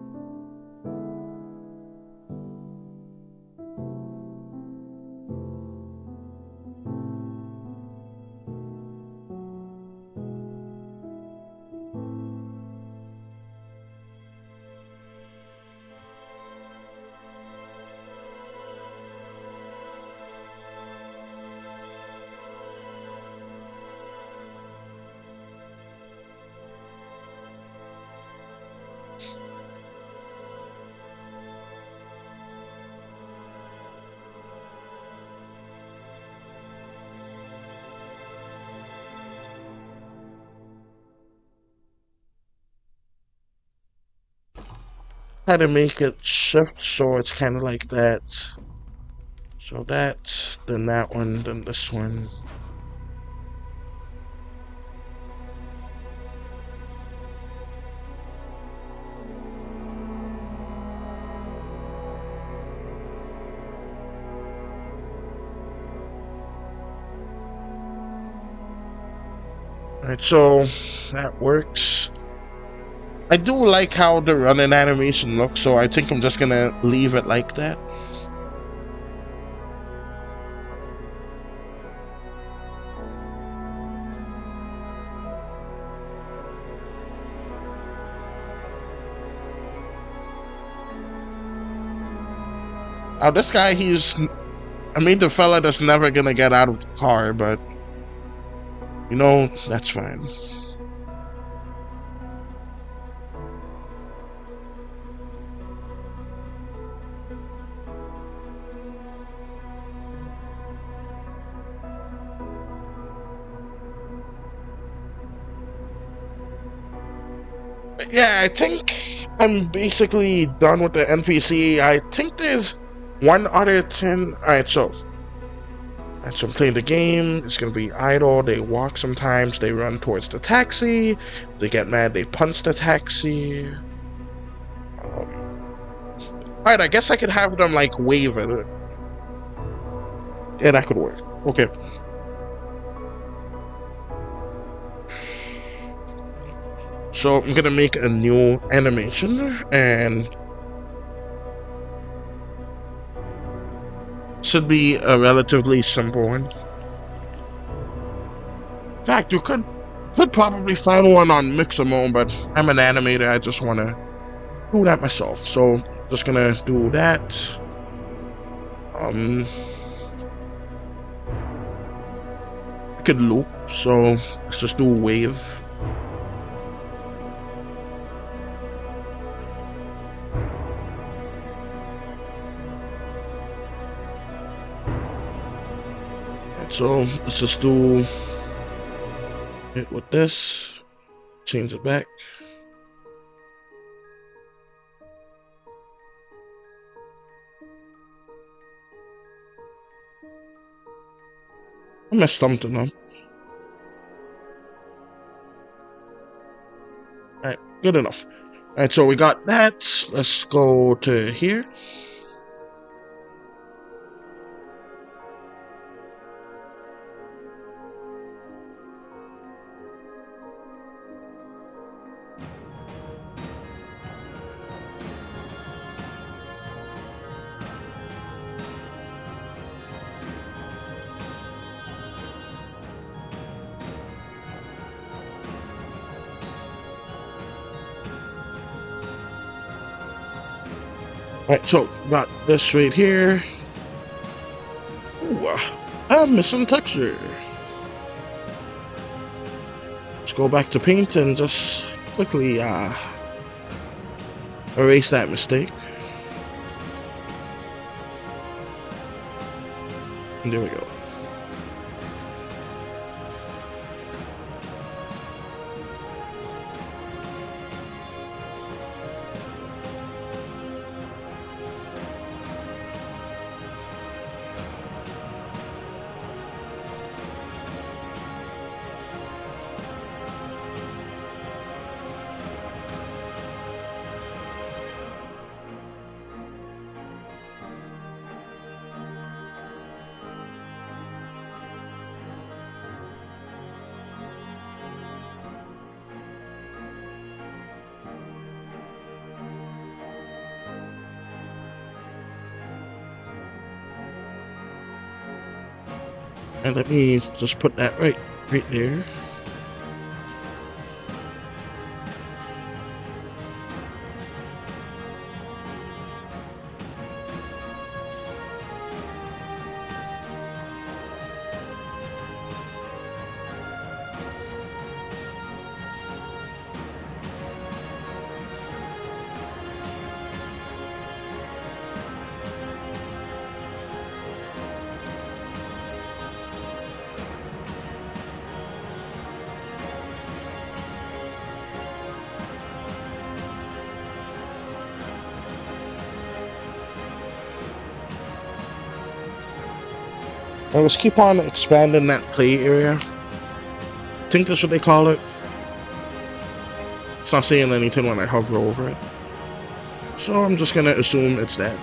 How to make it shift so it's kind of like that. So that, then that one, then this one. Alright, so that works. I do like how the running animation looks, so I think I'm just gonna leave it like that. Now this guy, I mean the fella that's never gonna get out of the car, but you know, that's fine. Yeah, I think I'm basically done with the NPC. I think there's one other thing. Alright, so I'm playing the game. It's gonna be idle. They walk sometimes. They run towards the taxi. If they get mad, they punch the taxi. Alright, I guess I could have them like wave at it. Yeah, that could work. Okay. So I'm gonna make a new animation, and should be a relatively simple one. In fact, you could probably find one on Mixamo, but I'm an animator. I just want to do that myself. So just gonna do that. I could loop, so let's just do wave. So let's just do it with this, change it back. I messed something up. Alright, good enough. Alright, so we got that. Let's go to here. Right, so got this right here. Ooh, I'm missing texture. Let's go back to paint and just quickly erase that mistake. And there we go. And let me just put that right there. And let's keep on expanding that play area. I think that's what they call it. It's not saying anything when I hover over it. So I'm just gonna assume it's that.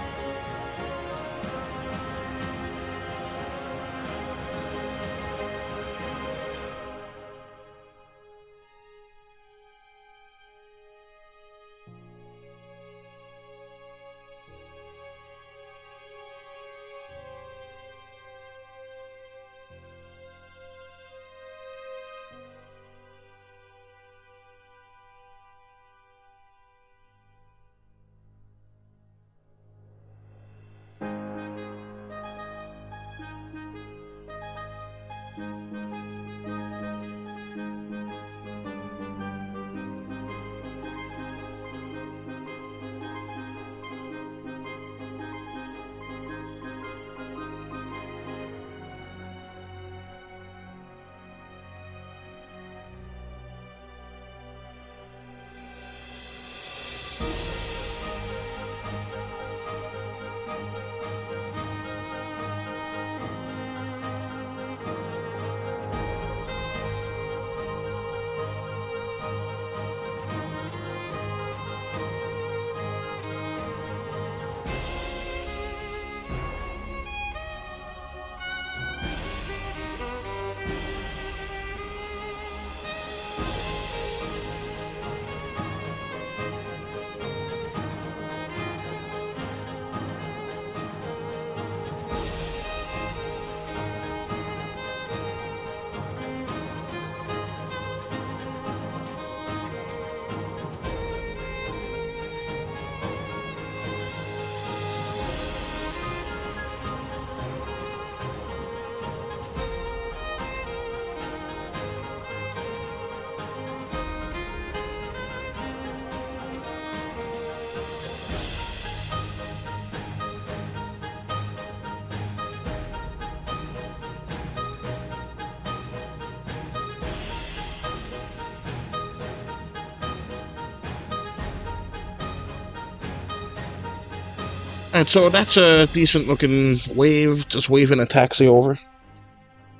Alright, so that's a decent looking wave, just waving a taxi over.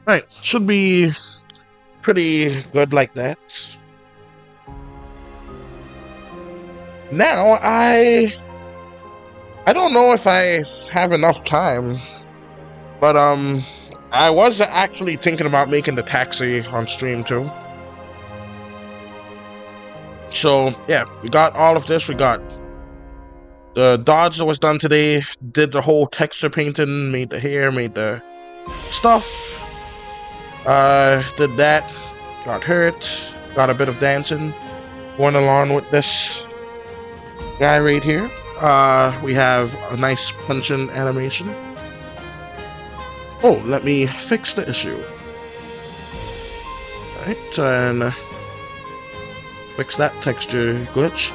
Alright, should be pretty good like that. Now, I don't know if I have enough time, but I was actually thinking about making the taxi on stream too. So yeah, we got all of this. We got the dodge that was done today, did the whole texture painting, made the hair, made the stuff, did that, got hurt, got a bit of dancing going along with this guy right here. we have a nice punch-in animation. Oh, let me fix the issue. Alright, and fix that texture glitch.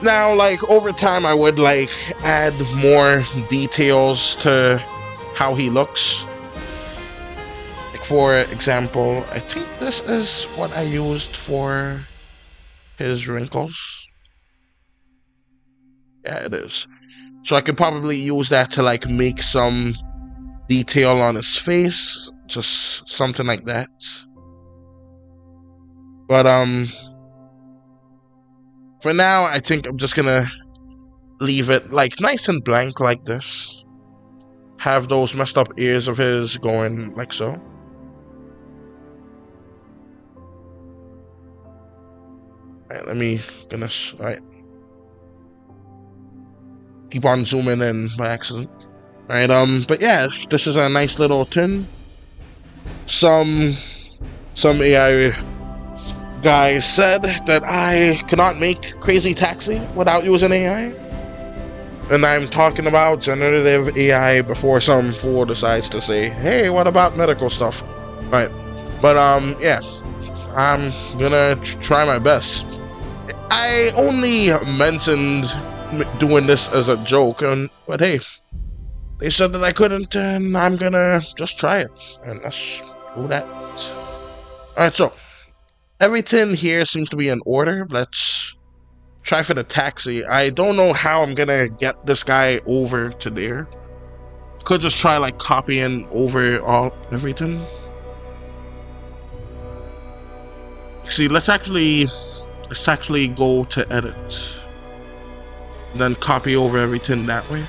Now, like, over time, I would, like, add more details to how he looks. Like, for example, I think this is what I used for his wrinkles. Yeah, it is. So I could probably use that to, like, make some detail on his face. Just something like that. But, for now, I think I'm just gonna leave it, like, nice and blank like this. Have those messed up ears of his going like so. Alright, let me, goodness, alright. Keep on zooming in by accident. Alright, but yeah, this is a nice little tin. Some AI guys said that I cannot make Crazy Taxi without using AI. And I'm talking about generative AI before some fool decides to say, hey, what about medical stuff? Right. But, yeah. I'm gonna try my best. I only mentioned doing this as a joke, but hey, they said that I couldn't, and I'm gonna just try it. And let's do that. Alright, so everything here seems to be in order. Let's try for the taxi. I don't know how I'm gonna get this guy over to there. Could just try like copying over everything. See, let's actually go to edit. Then copy over everything that way.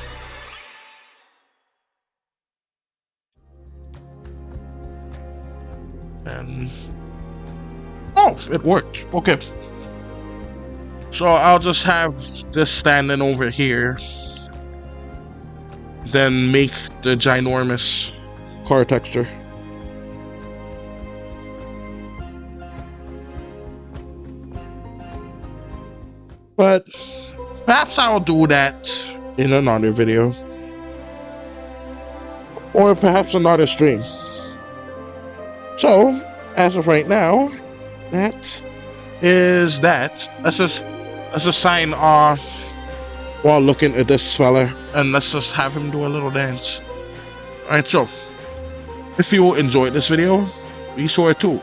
And oh, it worked. Okay. So I'll just have this standing over here. Then make the ginormous car texture. But perhaps I'll do that in another video. Or perhaps another stream. So, as of right now, that is that. Let's just sign off while looking at this fella, and let's just have him do a little dance. Alright, so if you enjoyed this video, be sure to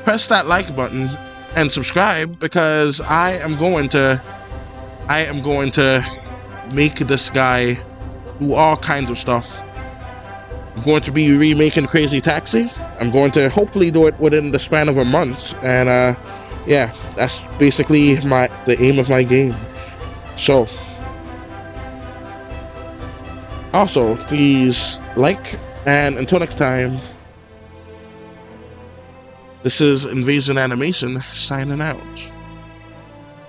press that like button and subscribe, because I am going to make this guy do all kinds of stuff. I'm going to be remaking Crazy Taxi. I'm going to hopefully do it within the span of a month, and yeah, that's basically the aim of my game. So also please like, and until next time, this is Invasion Animation signing out.